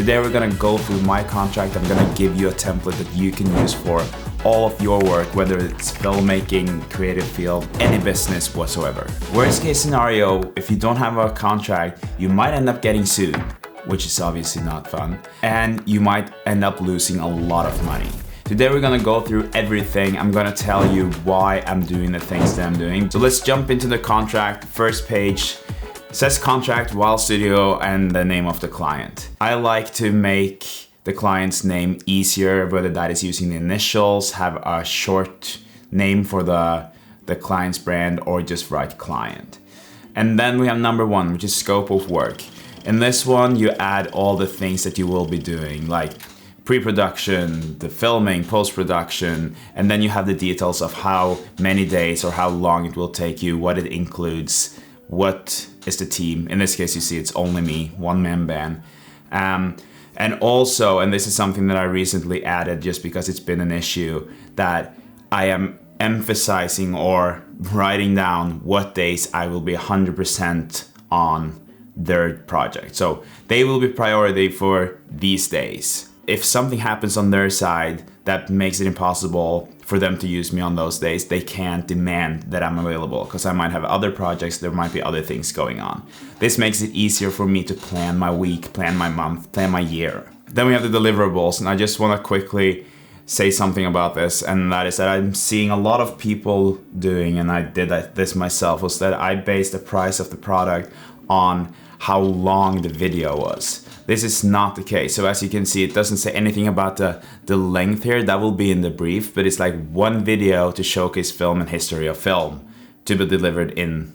Today we're gonna go through my contract. I'm gonna give you a template that you can use for all of your work, whether it's filmmaking, creative field, any business whatsoever. Worst case scenario, if you don't have a contract, you might end up getting sued, which is obviously not fun, and you might end up losing a lot of money. Today we're gonna go through everything. I'm gonna tell you why I'm doing the things that I'm doing. So let's jump into the contract. First page says contract while studio and the name of the client. I like to make the client's name easier, whether that is using the initials, have a short name for the client's brand, or just write client. And then we have number one, which is scope of work. In this one, you add all the things that you will be doing, like pre-production, the filming, post-production, and then you have the details of how many days or how long it will take you, what it includes, what is the team. In this case, you see it's only me, one-man band. And also, and this is something that I recently added just because it's been an issue, that I am emphasizing or writing down what days I will be 100% on their project. So they will be priority for these days. If something happens on their side that makes it impossible for them to use me on those days, they can't demand that I'm available because I might have other projects, there might be other things going on. This makes it easier for me to plan my week, plan my month, plan my year. Then we have the deliverables, and I just want to quickly say something about this, and that is that I'm seeing a lot of people doing, and I did this myself, was that I based the price of the product on how long the video was. This is not the case. So as you can see, it doesn't say anything about the length here. That will be in the brief, but it's like one video to showcase film and history of film to be delivered in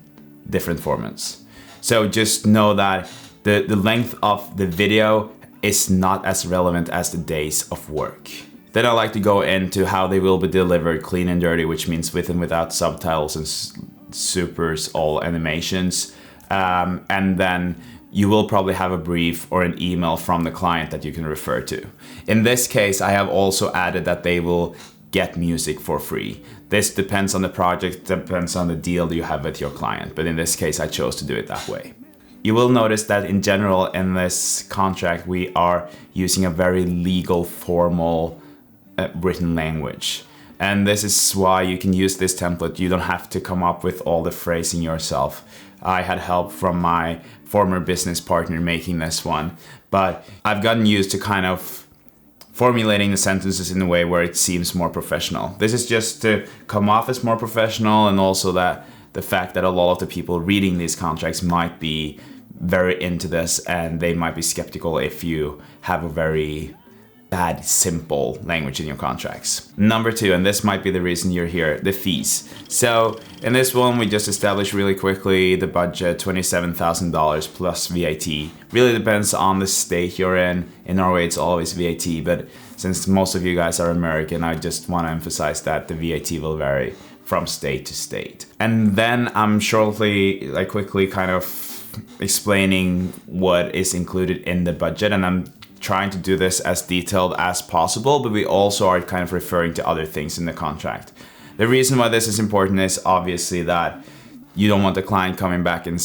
different formats. So just know that the length of the video is not as relevant as the days of work. Then I like to go into how they will be delivered clean and dirty, which means with and without subtitles and supers, all animations. And then you will probably have a brief or an email from the client that you can refer to. In this case, I have also added that they will get music for free. This depends on the project, depends on the deal you have with your client, but in this case, I chose to do it that way. You will notice that in general in this contract, we are using a very legal, formal written language. And this is why you can use this template. You don't have to come up with all the phrasing yourself. I had help from my former business partner making this one, but I've gotten used to kind of formulating the sentences in a way where it seems more professional. This is just to come off as more professional, and also that the fact that a lot of the people reading these contracts might be very into this, and they might be skeptical if you have a very bad, simple language in your contracts. Number two, and this might be the reason you're here, the fees. So in this one, we just established really quickly the budget, $27,000 plus VAT. Really depends on the state you're in. In Norway, it's always VAT, but since most of you guys are American, I just want to emphasize that the VAT will vary from state to state. And then I'm quickly kind of explaining what is included in the budget, and I'm trying to do this as detailed as possible, but we also are kind of referring to other things in the contract. The reason why this is important is obviously that you don't want the client coming back and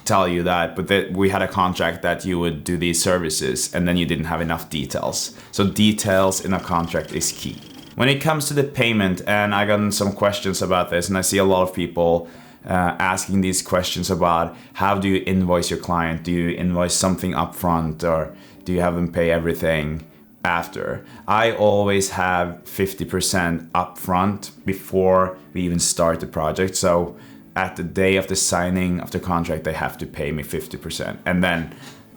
tell you that, but that we had a contract that you would do these services and then you didn't have enough details. So details in a contract is key. When it comes to the payment, and I got some questions about this, and I see a lot of people asking these questions about how do you invoice your client? Do you invoice something upfront, or do you have them pay everything after? I always have 50% upfront before we even start the project. So at the day of the signing of the contract, they have to pay me 50%. And then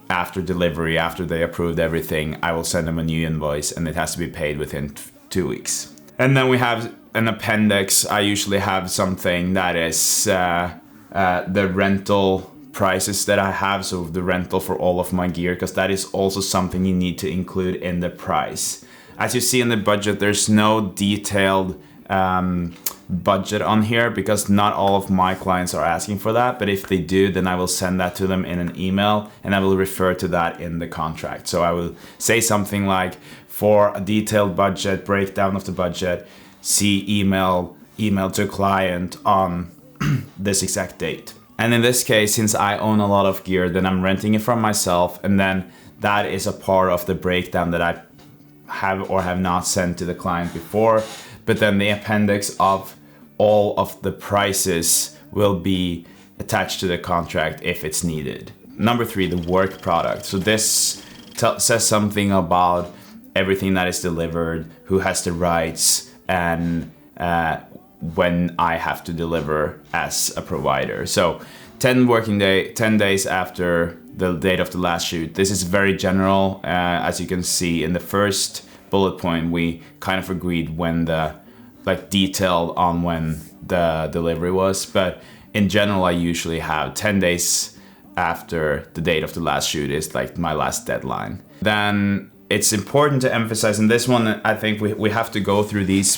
after delivery, after they approved everything, I will send them a new invoice, and it has to be paid within 2 weeks. And then we have an appendix. I usually have something that is the rental prices that I have, so the rental for all of my gear, because that is also something you need to include in the price. As you see in the budget, there's no detailed budget on here because not all of my clients are asking for that, but if they do, then I will send that to them in an email, and I will refer to that in the contract. So I will say something like, for a detailed budget, breakdown of the budget, see email to client on this exact date. And in this case, since I own a lot of gear, then I'm renting it from myself, and then that is a part of the breakdown that I have or have not sent to the client before. But then the appendix of all of the prices will be attached to the contract if it's needed. Number 3, the work product. So this says something about everything that is delivered, who has the rights, and when I have to deliver as a provider. So 10 days after the date of the last shoot. This is very general. As you can see in the first bullet point, we kind of agreed when the detailed on when the delivery was, but in general I usually have 10 days after the date of the last shoot is like my last deadline. Then it's important to emphasize, and this one I think we have to go through these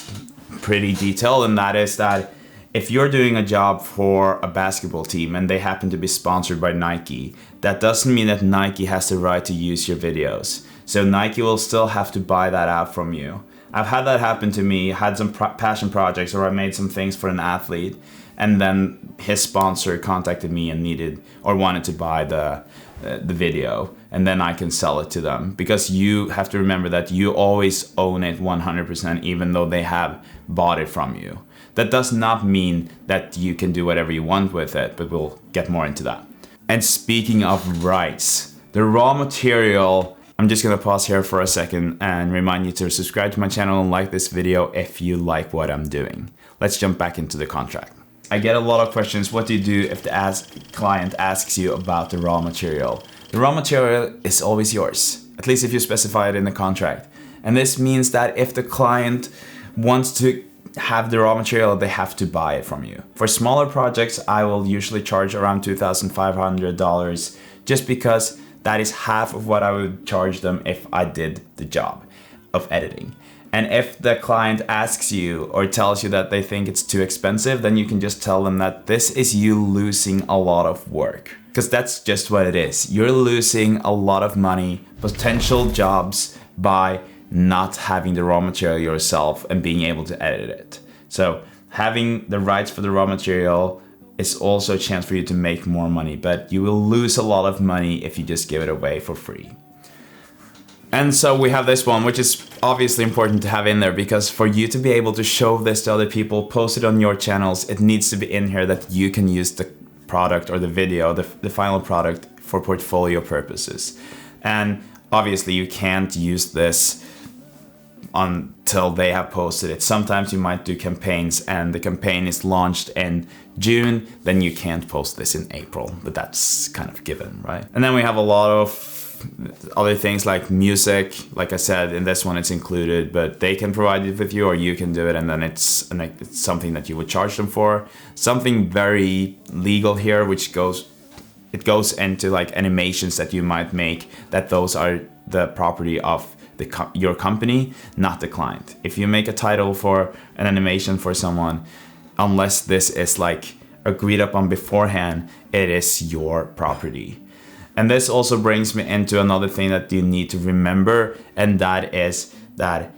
pretty detailed, and that is that if you're doing a job for a basketball team and they happen to be sponsored by Nike, that doesn't mean that Nike has the right to use your videos. So Nike will still have to buy that out from you. I've had that happen to me, had some passion projects, or I made some things for an athlete, and then his sponsor contacted me and needed or wanted to buy the video, and then I can sell it to them. Because you have to remember that you always own it 100%, even though they have bought it from you. That does not mean that you can do whatever you want with it, but we'll get more into that. And speaking of rights, the raw material, I'm just gonna pause here for a second and remind you to subscribe to my channel and like this video if you like what I'm doing. Let's jump back into the contract. I get a lot of questions. What do you do if the client asks you about the raw material? The raw material is always yours, at least if you specify it in the contract. And this means that if the client wants to have the raw material, they have to buy it from you. For smaller projects, I will usually charge around $2,500 just because that is half of what I would charge them if I did the job of editing. And if the client asks you or tells you that they think it's too expensive, then you can just tell them that this is you losing a lot of work. Because that's just what it is. You're losing a lot of money, potential jobs, by not having the raw material yourself and being able to edit it. So having the rights for the raw material is also a chance for you to make more money, but you will lose a lot of money if you just give it away for free. And so we have this one, which is obviously important to have in there, because for you to be able to show this to other people, post it on your channels, it needs to be in here that you can use the product or the video, the final product, for portfolio purposes. And obviously you can't use this until they have posted it. Sometimes you might do campaigns and the campaign is launched in June, then you can't post this in April, but that's kind of given, right? And then we have a lot of other things like music. Like I said, in this one it's included, but they can provide it with you or you can do it, and then it's something that you would charge them for. Something very legal here, which goes into like animations that you might make, that those are the property of your company, not the client. If you make a title for an animation for someone, unless this is like agreed upon beforehand, it is your property. And this also brings me into another thing that you need to remember, and that is that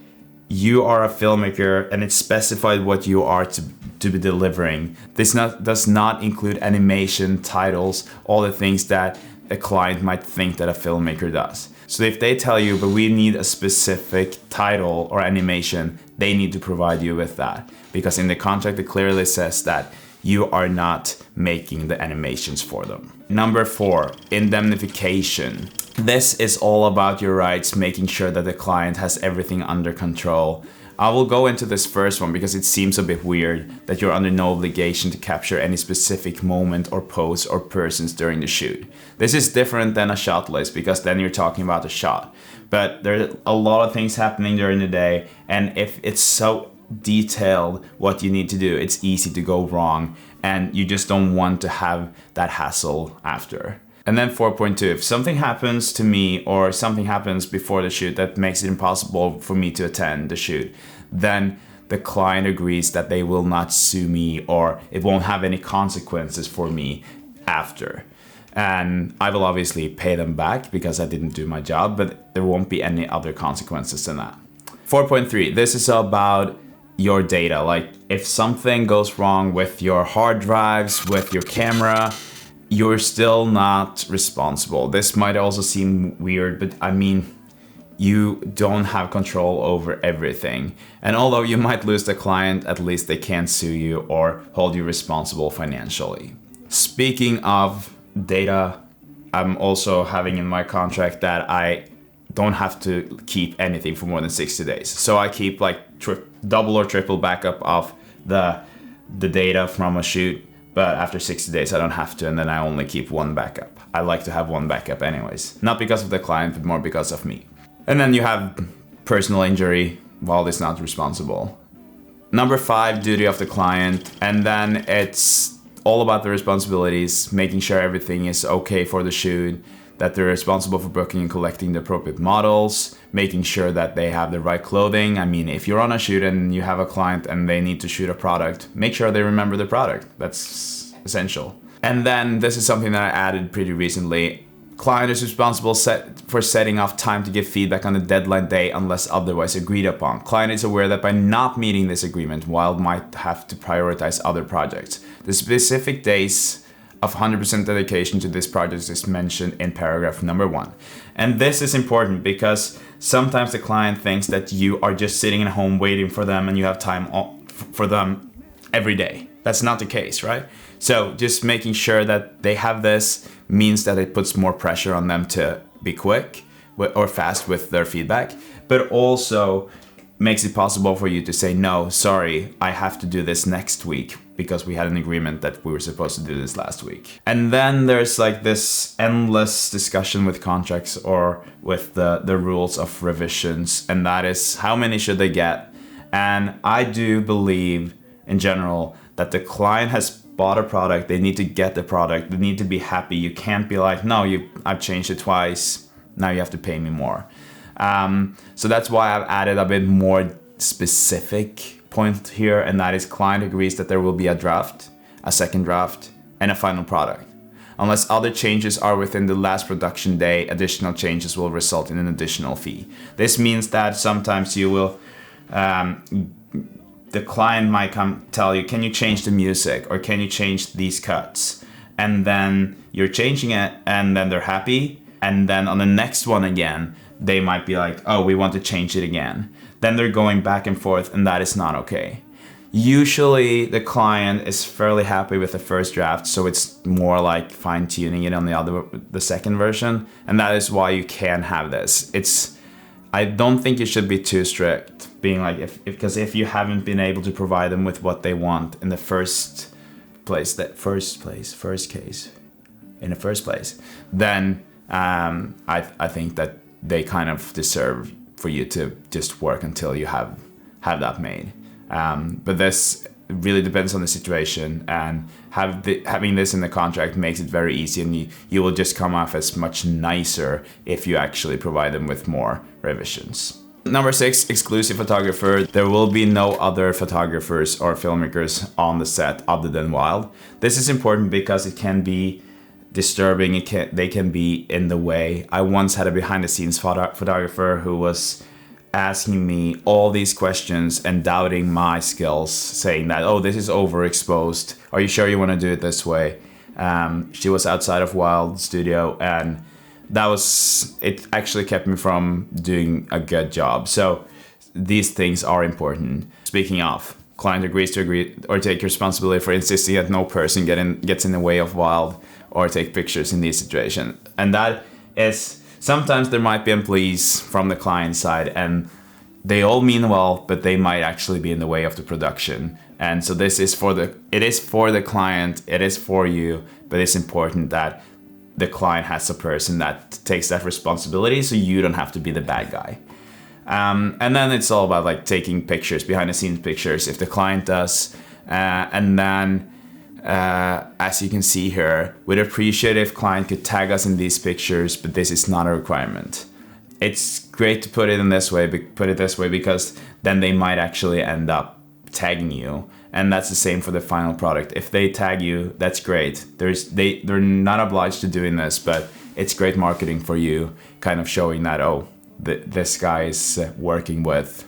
you are a filmmaker and it's specified what you are to be delivering. This does not include animation, titles, all the things that a client might think that a filmmaker does. So if they tell you, but we need a specific title or animation, they need to provide you with that. Because in the contract, it clearly says that you are not making the animations for them. Number 4, indemnification. This is all about your rights, making sure that the client has everything under control. I will go into this first one because it seems a bit weird that you're under no obligation to capture any specific moment or pose or persons during the shoot. This is different than a shot list, because then you're talking about a shot. But there's a lot of things happening during the day, and if it's so detailed what you need to do, it's easy to go wrong, and you just don't want to have that hassle after. And then 4.2, if something happens to me or something happens before the shoot that makes it impossible for me to attend the shoot, then the client agrees that they will not sue me or it won't have any consequences for me after. And I will obviously pay them back because I didn't do my job, but there won't be any other consequences than that. 4.3, this is about your data. Like if something goes wrong with your hard drives, with your camera, you're still not responsible. This might also seem weird, but I mean, you don't have control over everything. And although you might lose the client, at least they can't sue you or hold you responsible financially. Speaking of data, I'm also having in my contract that I don't have to keep anything for more than 60 days. So I keep like double or triple backup of the data from a shoot, but after 60 days I don't have to, and then I only keep one backup. I like to have one backup anyways, not because of the client, but more because of me. And then you have personal injury, while it's not responsible. Number 5, duty of the client, and then it's all about the responsibilities, making sure everything is okay for the shoot, that they're responsible for booking and collecting the appropriate models, making sure that they have the right clothing. I mean, if you're on a shoot and you have a client and they need to shoot a product, make sure they remember the product. That's essential. And then this is something that I added pretty recently. Client is responsible for setting off time to give feedback on the deadline day unless otherwise agreed upon. Client is aware that by not meeting this agreement, Wild might have to prioritize other projects. The specific days of 100% dedication to this project is mentioned in paragraph number 1. And this is important because sometimes the client thinks that you are just sitting at home waiting for them and you have time for them every day. That's not the case, right? So just making sure that they have this means that it puts more pressure on them to be quick or fast with their feedback, but also makes it possible for you to say, no, sorry, I have to do this next week because we had an agreement that we were supposed to do this last week. And then there's like this endless discussion with contracts or with the rules of revisions, and that is how many should they get? And I do believe in general that the client has bought a product, they need to get the product, they need to be happy. You can't be like, no, I've changed it twice, now you have to pay me more. So that's why I've added a bit more specific point here, and that is client agrees that there will be a draft, a second draft, and a final product. Unless other changes are within the last production day, additional changes will result in an additional fee. This means that sometimes you will the client might come tell you, can you change the music or can you change these cuts? And then you're changing it and then they're happy. And then on the next one again, they might be like, oh, we want to change it again. Then they're going back and forth, and that is not okay. Usually the client is fairly happy with the first draft, so it's more like fine tuning it on the second version. And that is why you can have this. I don't think you should be too strict, being like, because if you haven't been able to provide them with what they want in the first place, then I think that they kind of deserve for you to just work until you have that made. But this really depends on the situation, and having this in the contract makes it very easy, and you will just come off as much nicer if you actually provide them with more revisions. Number 6, exclusive photographer. There will be no other photographers or filmmakers on the set other than Wild. This is important because it can be disturbing. They can be in the way. I once had a behind the scenes photographer who was asking me all these questions and doubting my skills, saying that, oh, this is overexposed. Are you sure you want to do it this way? She was outside of Wild Studio, and it actually kept me from doing a good job. So these things are important. Speaking of, client agrees to agree or take responsibility for insisting that no person gets in the way of Wild or take pictures in these situations. And that is, sometimes there might be employees from the client side and they all mean well, but they might actually be in the way of the production. And so it is for the client, it is for you, but it's important that the client has a person that takes that responsibility so you don't have to be the bad guy. And then it's all about like taking pictures, behind the scenes pictures, if the client does. And then as you can see here, we'd appreciate if client could tag us in these pictures, but this is not a requirement. It's great to put it this way because then they might actually end up tagging you. And that's the same for the final product. If they tag you, that's great. They're not obliged to doing this, but it's great marketing for you, kind of showing that, oh, this guy is working with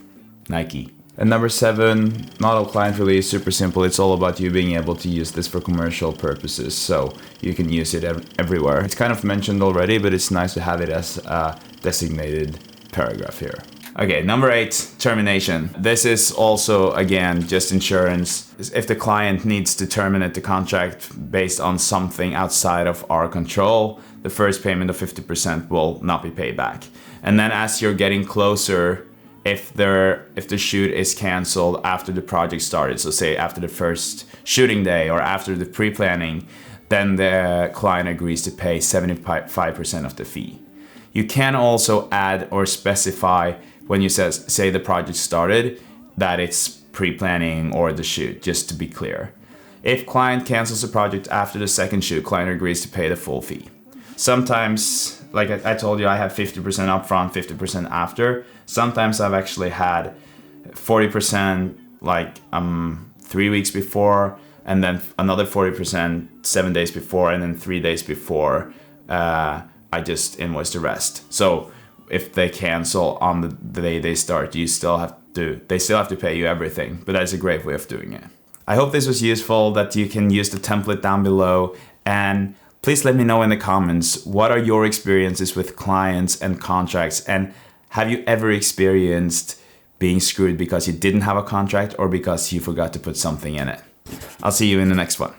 Nike. And number 7, not all client release, super simple. It's all about you being able to use this for commercial purposes, so you can use it everywhere. It's kind of mentioned already, but it's nice to have it as a designated paragraph here. Okay, number 8, termination. This is also, again, just insurance. If the client needs to terminate the contract based on something outside of our control, the first payment of 50% will not be paid back. And then as you're getting closer, if the shoot is canceled after the project started, so say after the first shooting day or after the pre-planning, then the client agrees to pay 75% of the fee. You can also add or specify when you say the project started that it's pre-planning or the shoot, just to be clear. If client cancels the project after the second shoot, client agrees to pay the full fee. Sometimes, like I told you, I have 50% upfront, 50% after. Sometimes I've actually had 40% like 3 weeks before, and then another 40% 7 days before, and then 3 days before I just invoice the rest. So if they cancel on the day they start, they still have to pay you everything. But that's a great way of doing it. I hope this was useful, that you can use the template down below, and please let me know in the comments, what are your experiences with clients and contracts, and have you ever experienced being screwed because you didn't have a contract or because you forgot to put something in it? I'll see you in the next one.